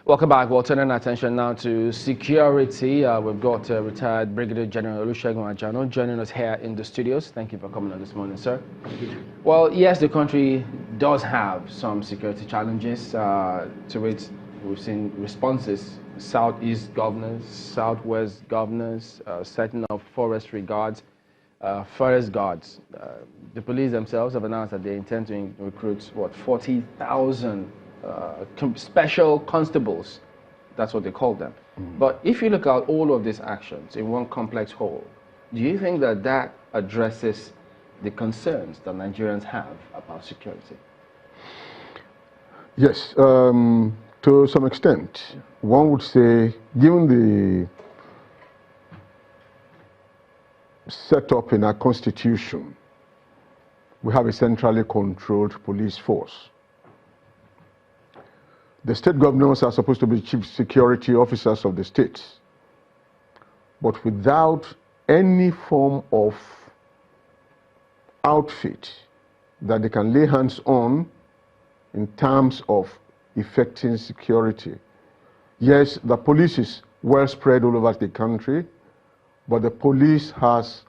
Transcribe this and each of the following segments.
Welcome back. We're turning our attention now to security. We've got retired Brigadier General Olusegun Ajano joining us here in the studios. Thank you for coming on this morning, sir. Well, yes, the country does have some security challenges. To it, we've seen responses. Southeast governors, Southwest governors, setting up forestry guards, forest guards. The police themselves have announced that they intend to recruit, 40,000 special constables. That's what they call them. But if you look at all of these actions in one complex whole, do you think that that addresses the concerns that Nigerians have about security? Yes, to some extent. One would say, given the setup in our constitution, we have a centrally controlled police force. The state governors are supposed to be chief security officers of the states, but without any form of outfit that they can lay hands on in terms of effecting security. Yes, the police is well spread all over the country, but the police has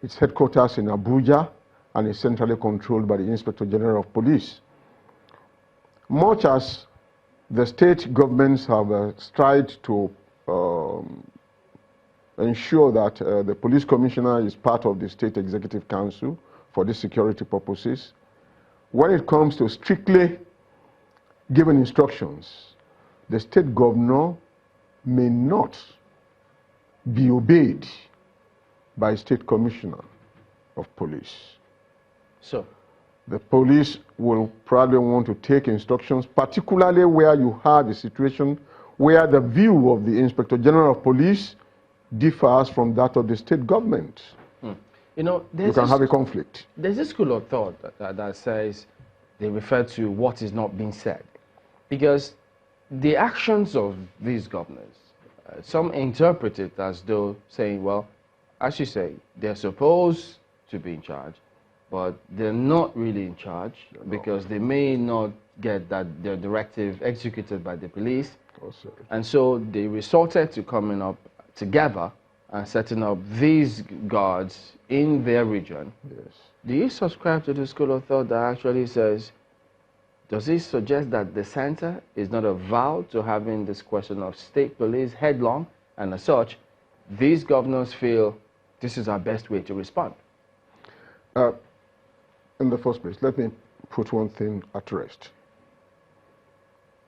its headquarters in Abuja and is centrally controlled by the Inspector General of Police. Much as the state governments have strived to ensure that the police commissioner is part of the state executive council for these security purposes, when it comes to strictly giving instructions, the state governor may not be obeyed by a state commissioner of police. So the police will probably want to take instructions, particularly where you have a situation where the view of the Inspector General of Police differs from that of the state government. You know, you can have a conflict. There's a school of thought that says they refer to what is not being said. Because the actions of these governors, some interpret it as though saying, well, as you say, they're supposed to be in charge, but they're not really in charge because they may not get their directive executed by the police. And so they resorted to coming up together and setting up these guards in their region. Yes. Do you subscribe to the school of thought that actually says, does it suggest that the center is not avowed to having this question of state police headlong, and as such, these governors feel this is our best way to respond? In the first place, let me put one thing at rest.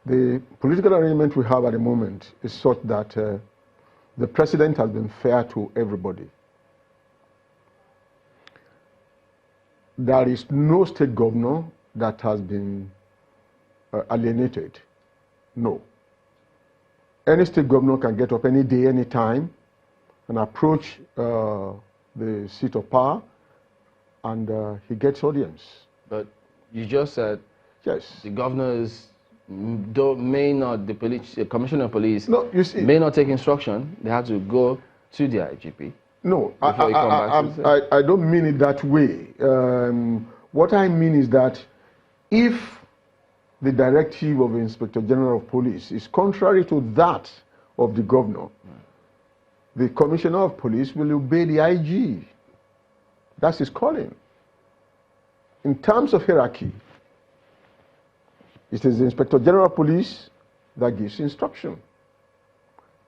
The political arrangement we have at the moment is such that the president has been fair to everybody. There is no state governor that has been alienated. No. Any state governor can get up any day, any time, and approach the seat of power, and he gets audience. But you just said, yes, the governors may not, the police, the commissioner of police, no, you see, may not take instruction. They have to go to the IGP. No, I don't mean it that way. What I mean is that if the directive of the Inspector General of Police is contrary to that of the governor, the Commissioner of Police will obey the IG. That's his calling. In terms of hierarchy, it is the Inspector General of Police that gives instruction.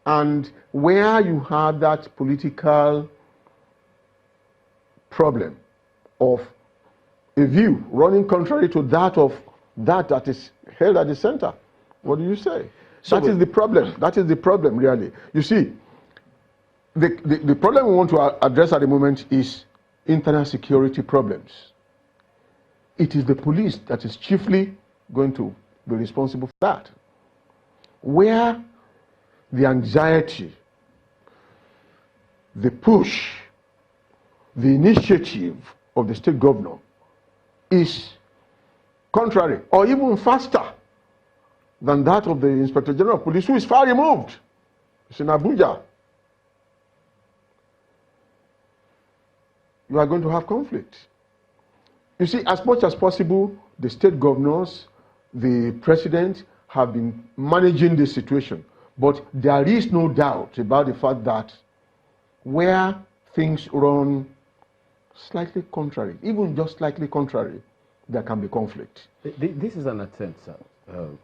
And where you have that political problem of a view running contrary to that of that is held at the center, what do you say? So that is the problem. That is the problem, really. You see, the problem we want to address at the moment is internal security problems. It is the police that is chiefly going to be responsible for that. Where the anxiety, the push, the initiative of the state governor is contrary or even faster than that of the Inspector General of Police, who is far removed. It's in Abuja. You are going to have conflict. You see, as much as possible, the state governors, the president have been managing this situation. But there is no doubt about the fact that where things run slightly contrary, even just slightly contrary, there can be conflict. This is an attempt, sir.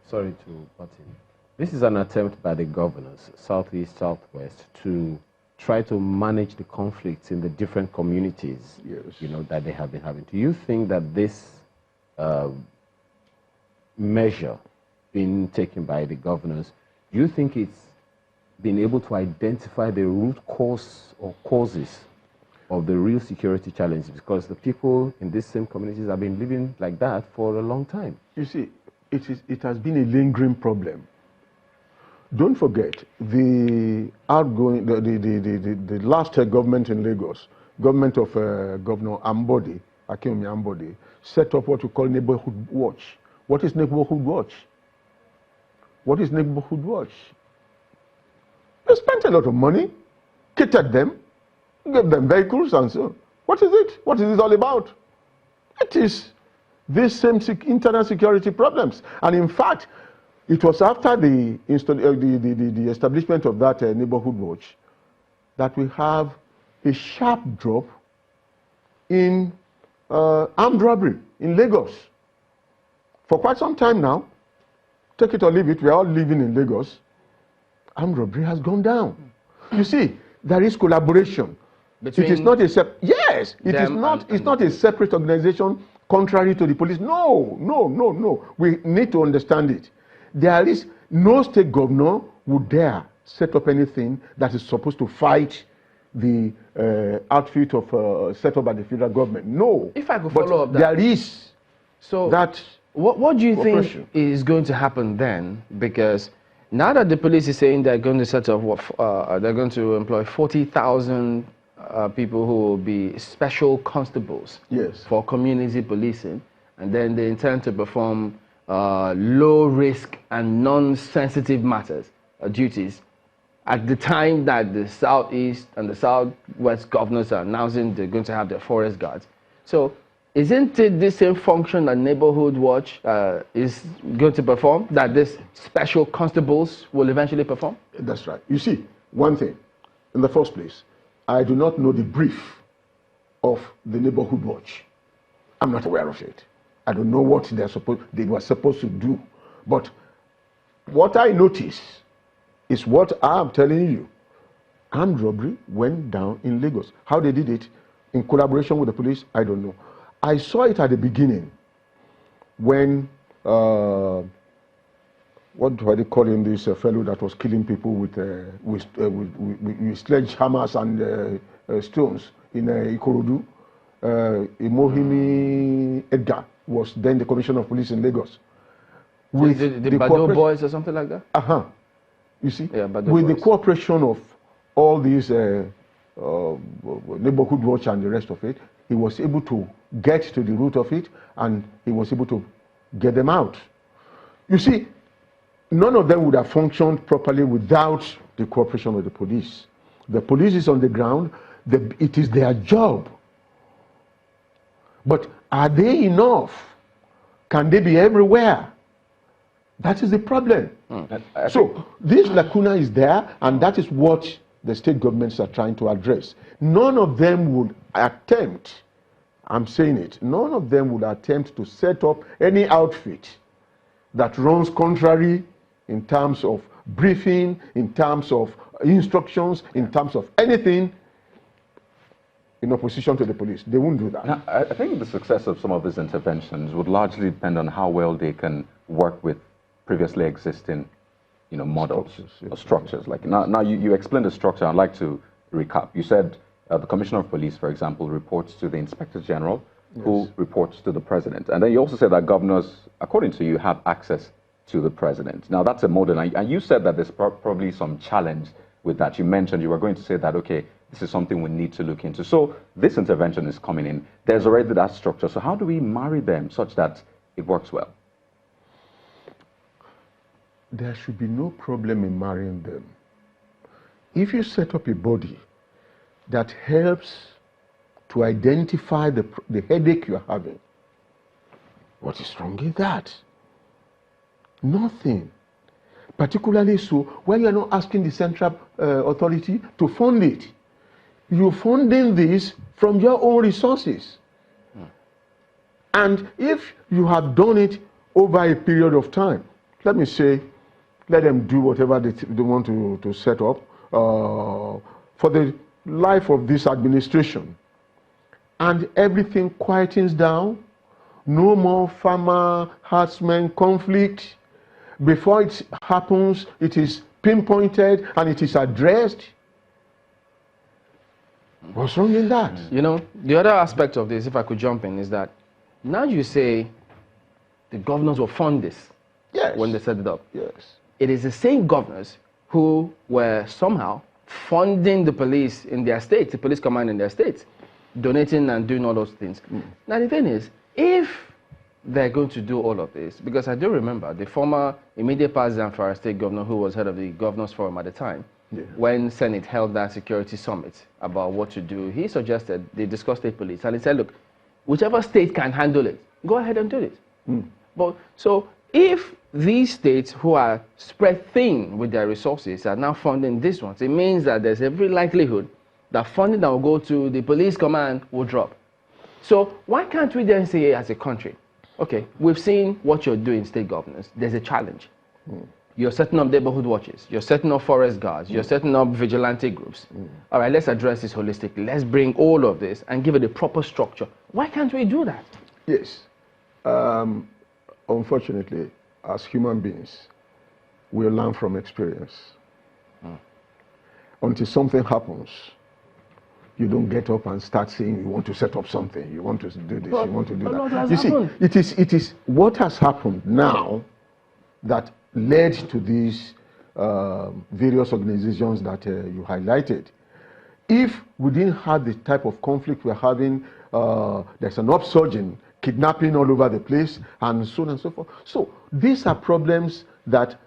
Sorry to butt in. This is an attempt by the governors, Southeast, Southwest, to try to manage the conflicts in the different communities, that they have been having. Do you think that this measure being taken by the governors, do you think it's been able to identify the root cause or causes of the real security challenges? Because the people in these same communities have been living like that for a long time. You see, it has been a lingering problem. Don't forget, the last government in Lagos, government of Governor Akinwumi Ambode, set up what we call Neighborhood Watch. What is Neighborhood Watch? What is Neighborhood Watch? They spent a lot of money, catered them, gave them vehicles and so on. What is it? What is it all about? It is these same internal security problems. And in fact, it was after the establishment of that Neighborhood Watch that we have a sharp drop in armed robbery in Lagos. For quite some time now, take it or leave it, we are all living in Lagos, armed robbery has gone down. You see, there is collaboration. It is not a it's not a separate organization contrary to the police. No. We need to understand it. There is no state governor would dare set up anything that is supposed to fight the outfit of set up by the federal government. No. If I could follow up that. There is that. What do you think is going to happen then? Because now that the police is saying they're going to set up they're going to employ 40,000 people who will be special constables for community policing, and then they intend to perform low risk and non-sensitive matters duties at the time that the Southeast and the Southwest governors are announcing they're going to have their forest guards. So isn't it the same function that Neighborhood Watch is going to perform, that these special constables will eventually perform? That's right. You see, one thing, in the first place, I do not know the brief of the Neighborhood Watch. I'm not aware of it. I don't know what they were supposed to do. But what I notice is what I'm telling you. Armed robbery went down in Lagos. How they did it, in collaboration with the police, I don't know. I saw it at the beginning when, what do they call him, this fellow that was killing people with sledgehammers and stones in Ikorodu. Imohimi Edgar was then the commissioner of police in Lagos. With the Bado boys or something like that? You see, with the cooperation of all these Neighborhood Watch and the rest of it, he was able to get to the root of it, and he was able to get them out. You see, none of them would have functioned properly without the cooperation of the police. The police is on the ground. It is their job. But are they enough? Can they be everywhere? That is the problem. So this lacuna is there, and that is what the state governments are trying to address. None of them would attempt, I'm saying it, none of them would attempt to set up any outfit that runs contrary in terms of briefing, in terms of instructions, in terms of anything in opposition to the police. They won't do that. Now, I think the success of some of these interventions would largely depend on how well they can work with previously existing, models or structures. Like now you explained the structure. I'd like to recap. You said the Commissioner of Police, for example, reports to the Inspector General, who reports to the President. And then you also said that governors, according to you, have access to the President. Now that's a model, and you said that there's probably some challenge with that. You mentioned you were going to say that, okay, this is something we need to look into. So this intervention is coming in. There's already that structure. So how do we marry them such that it works well? There should be no problem in marrying them. If you set up a body that helps to identify the headache you're having, what is wrong in that? Nothing. Particularly so when you are not asking the central authority to fund it. You're funding this from your own resources. And if you have done it over a period of time, let me say, let them do whatever they want to set up for the life of this administration. And everything quietens down, no more farmer-herdsman conflict. Before it happens, it is pinpointed and it is addressed. What's wrong in that? You know, the other aspect of this, if I could jump in, is that now you say the governors will fund this when they set it up. Yes. It is the same governors who were somehow funding the police in their states, the police command in their states, donating and doing all those things. Now the thing is, if they're going to do all of this, because I do remember the former immediate past Zamfara state governor, who was head of the governors forum at the time, when Senate held that security summit about what to do, he suggested they discuss state police, and he said, look, whichever state can handle it, go ahead and do it. But so if these states who are spread thin with their resources are now funding these ones, it means that there's every likelihood that funding that will go to the police command will drop. So why can't we then say as a country, okay, we've seen what you're doing, state governors, there's a challenge. You're setting up neighborhood watches, you're setting up forest guards, you're setting up vigilante groups. All right, let's address this holistically. Let's bring all of this and give it a proper structure. Why can't we do that? Yes. Unfortunately, as human beings, we learn from experience. Until something happens, you don't get up and start saying you want to set up something, you want to do this, you want to do that. You see, it is what has happened now that led to these various organizations that you highlighted. If we didn't have the type of conflict we're having, there's an upsurge in kidnapping all over the place, and so on and so forth. So these are problems that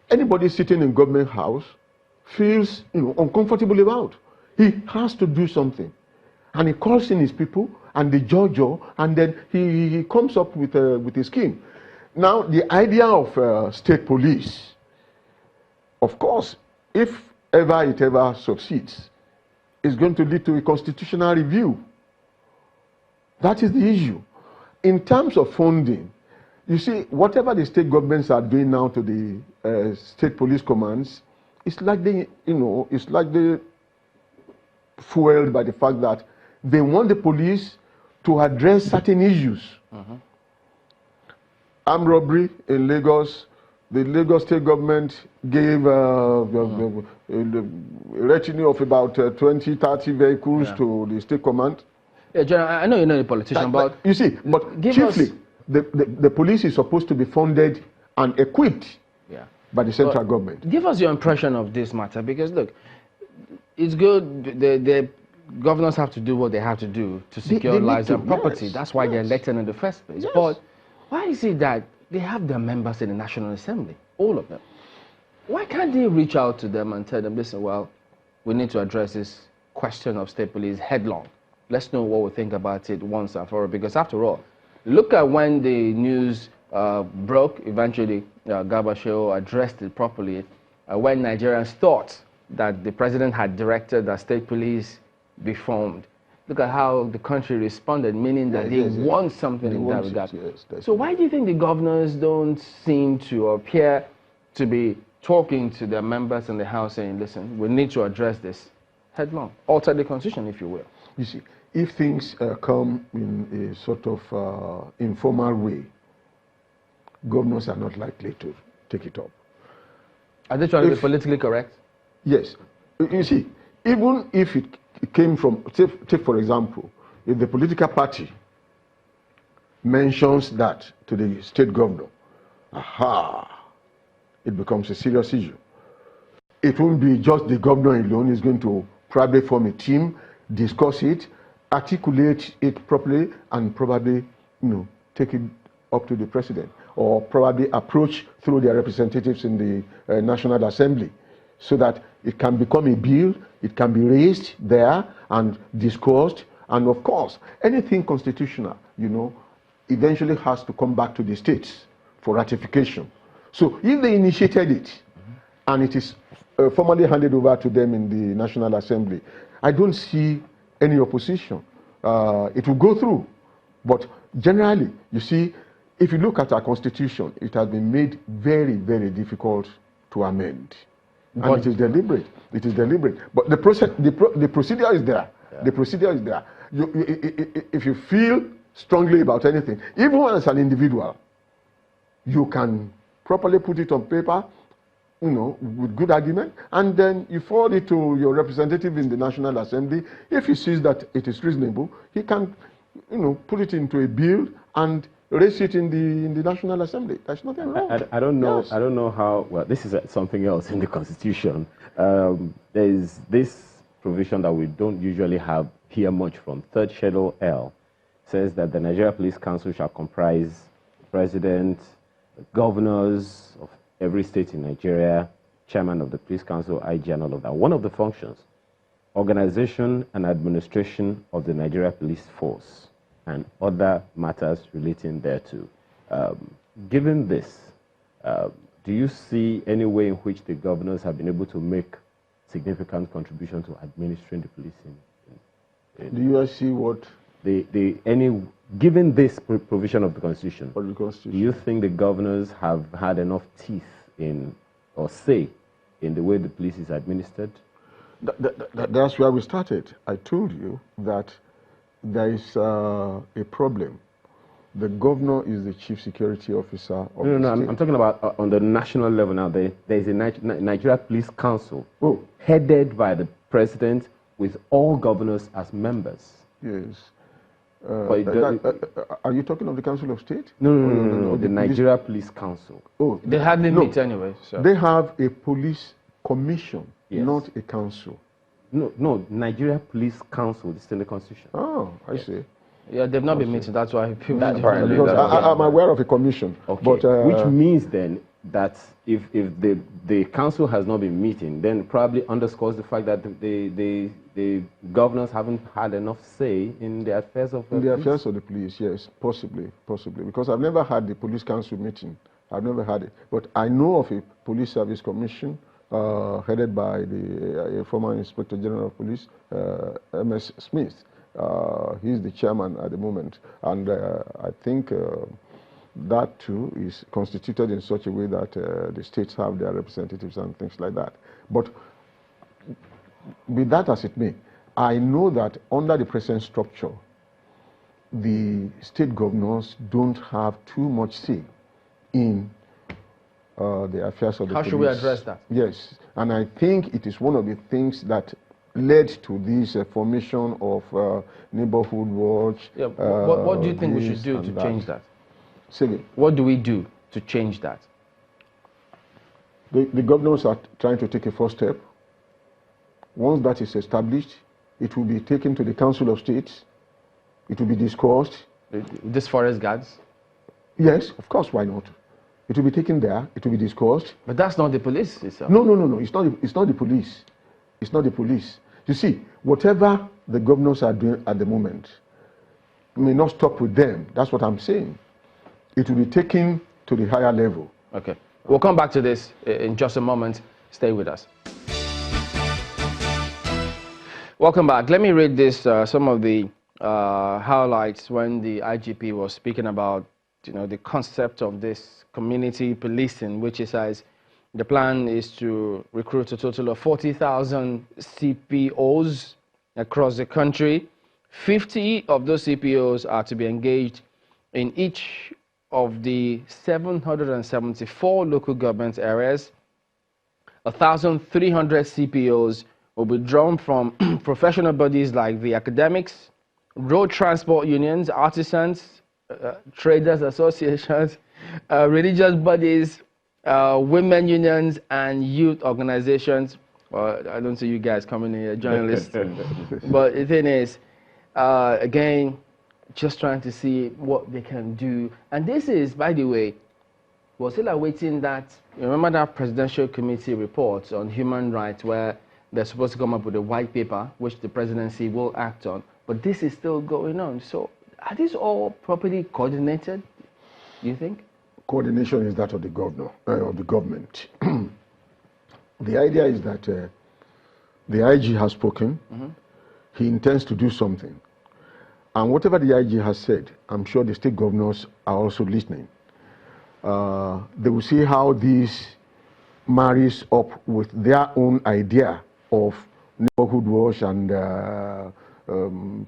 anybody sitting in government house feels uncomfortable about. He has to do something. And he calls in his people, and they judge, and then he comes up with a scheme. Now, the idea of state police, of course, if ever it ever succeeds, is going to lead to a constitutional review. That is the issue. In terms of funding, you see, whatever the state governments are doing now to the state police commands, it's like they, it's like they fueled by the fact that they want the police to address certain issues. Armed robbery in Lagos, the Lagos state government gave a retinue of about 20, 30 vehicles to the state command. Yeah, General, I know you're not a politician, but you see, but chiefly, the police is supposed to be funded and equipped by the central government. Give us your impression of this matter, because look, it's good, the governors have to do what they have to do to secure lives and property. That's why they're elected in the first place. But why is it that they have their members in the National Assembly, all of them? Why can't they reach out to them and tell them, listen, well, we need to address this question of state police headlong. Let's know what we think about it once and for all. Because after all, look at when the news broke, eventually Gabashew addressed it properly, when Nigerians thought that the president had directed that state police be formed. Look at how the country responded, meaning that they want something in that regard. So why do you think the governors don't seem to appear to be talking to their members in the House saying, listen, we need to address this headlong, alter the constitution, if you will? You see, if things come in a sort of informal way, governors are not likely to take it up. Are they trying to be politically correct? Yes. You see, even if it came from, take for example, if the political party mentions that to the state governor, it becomes a serious issue. It won't be just the governor alone. He's going to probably form a team, discuss it, articulate it properly, and probably, take it up to the president, or probably approach through their representatives in the National Assembly, so that it can become a bill, it can be raised there and discussed, and of course, anything constitutional, eventually has to come back to the states for ratification. So if they initiated it, and it is formally handed over to them in the National Assembly, I don't see any opposition. It will go through. But generally, you see, if you look at our constitution, it has been made very, very difficult to amend. And it is deliberate. It is deliberate. But the process, the procedure is there. Yeah. The procedure is there. If you feel strongly about anything, even as an individual, you can properly put it on paper, you know, with good argument, and then you forward it to your representative in the National Assembly. If he sees that it is reasonable, he can, you know, put it into a bill and raise it in the National Assembly. There's nothing wrong. I don't know. Yes. I don't know how. Well, this is something else in the Constitution. There is this provision that we don't usually hear much from. Third Schedule L says that the Nigeria Police Council shall comprise the president, the governors of every state in Nigeria, chairman of the police council, IG, and all of that. One of the functions, organization and administration of the Nigeria Police Force, and other matters relating thereto. Given this, do you see any way in which the governors have been able to make significant contribution to administering the policing? Do you see what? Given this provision of the Constitution, do you think the governors have had enough teeth in, or say, in the way the police is administered? That's where we started. I told you that there is a problem. The governor is the chief security officer of the state. I'm talking about on the national level now. There is a Nigeria Police Council headed by the president with all governors as members. Yes. Are you talking of the Council of State? No. The Nigeria Police Council. Oh, they hardly meet anyway. So. They have a police commission, not a council. No, Nigeria Police Council. This is in the Constitution. Oh, I see. Yeah, they've not been meeting. That's why people. Because I'm aware of a commission. Okay. But, which means then that if the council has not been meeting, then it probably underscores the fact that the governors haven't had enough say in the affairs of the police. The affairs of the police, yes, possibly. Because I've never had the police council meeting. I've never had it. But I know of a police service commission headed by the former Inspector General of Police, M.S. Smith. He's the chairman at the moment. And I think that too is constituted in such a way that the states have their representatives and things like that. But be that as it may, I know that under the present structure, the state governors don't have too much say in the affairs of the police. How should we address that? Yes, and I think it is one of the things that led to this formation of neighborhood watch. Yeah, what do you think we should do to change that? Say again. What do we do to change that? The governors are trying to take a first step. Once that is established, it will be taken to the Council of States. It will be discussed. This forest guards? Yes, of course, why not? It will be taken there, it will be discussed. But that's not the police itself. No, it's not the police. It's not the police. You see, whatever the governors are doing at the moment may not stop with them. That's what I'm saying. It will be taken to the higher level. Okay. We'll come back to this in just a moment. Stay with us. Welcome back. Let me read this, some of the highlights when the IGP was speaking about, the concept of this community policing, which he says the plan is to recruit a total of 40,000 CPOs across the country. 50 of those CPOs are to be engaged in each of the 774 local government areas. 1,300 CPOs will be drawn from professional bodies like the academics, road transport unions, artisans, traders associations, religious bodies, women unions, and youth organizations. Well, I don't see you guys coming here, journalists. But the thing is, again, just trying to see what they can do. And this is, by the way, we're still awaiting that. You remember that presidential committee report on human rights where they're supposed to come up with a white paper, which the presidency will act on. But this is still going on. So are these all properly coordinated, do you think? Coordination is that of the governor, of the government. The idea is that the IG has spoken. He intends to do something. And whatever the IG has said, I'm sure the state governors are also listening. They will see how this marries up with their own idea of neighborhood watch and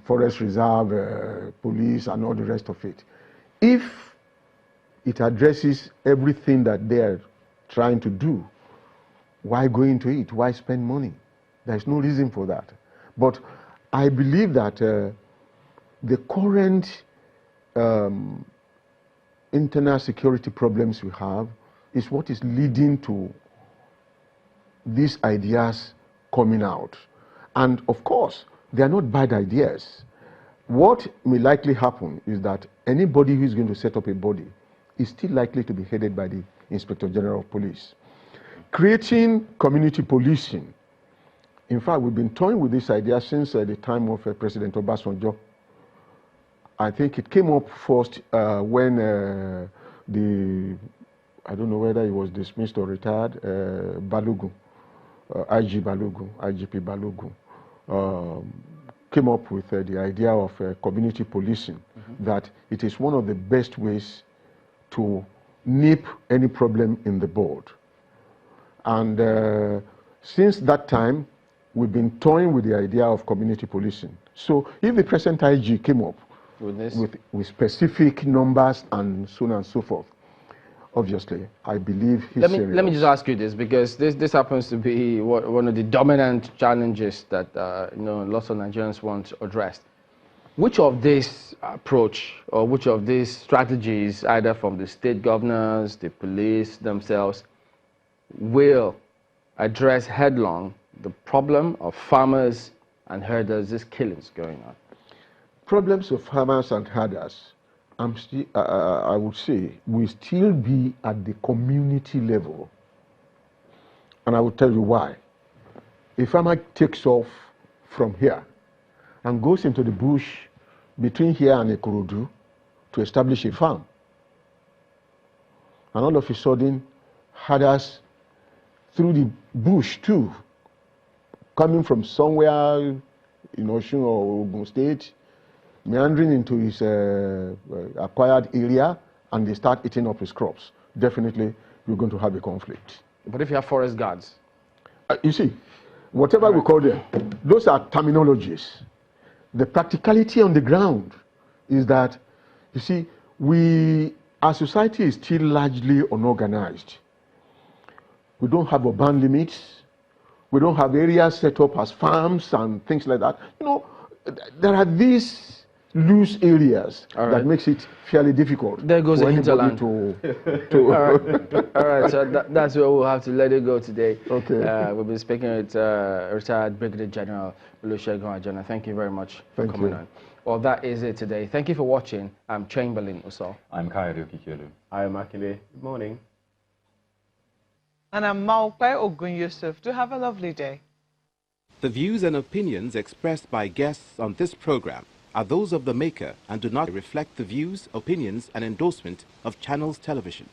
forest reserve, police, and all the rest of it. If it addresses everything that they're trying to do, why go into it? Why spend money? There's no reason for that. But I believe that the current internal security problems we have is what is leading to these ideas coming out. And of course, they are not bad ideas. What may likely happen is that anybody who is going to set up a body is still likely to be headed by the Inspector General of Police. Creating community policing. In fact, we've been toying with this idea since the time of President Obasanjo. I think it came up first when I don't know whether he was dismissed or retired, Balogun, IGP Balogun, came up with the idea of community policing, that it is one of the best ways to nip any problem in the bud. And since that time, we've been toying with the idea of community policing. So if the present IG came up with specific numbers and so on and so forth, obviously, I believe he's serious. Let me just ask you this, because this happens to be one of the dominant challenges that lots of Nigerians want addressed. Which of this approach or which of these strategies, either from the state governors, the police themselves, will address headlong the problem of farmers and herders, these killings going on? Problems of farmers and herders, I would say, will still be at the community level. And I will tell you why. A farmer takes off from here and goes into the bush between here and Ikorodu to establish a farm. And all of a sudden, herders through the bush too, coming from somewhere in Osun or Ogun State, meandering into his acquired area, and they start eating up his crops. Definitely, you're going to have a conflict. But if you have forest guards? You see, whatever we call them, those are terminologies. The practicality on the ground is that, you see, our society is still largely unorganized. We don't have urban limits. We don't have areas set up as farms and things like that. There are these loose areas that makes it fairly difficult. There goes the hinterland. To All right, so that's where we'll have to let it go today. Okay. We've been speaking with retired Brigadier General Olusegun Ajano. Thank you very much for coming on. Well, that is it today. Thank you for watching. I'm Chamberlain Uso. I'm Kayode Okikiolu. I am Akile. Good morning. And I'm Maupe Ogun Yusuf. Do have a lovely day. The views and opinions expressed by guests on this program are those of the maker and do not reflect the views, opinions, and endorsement of Channels Television.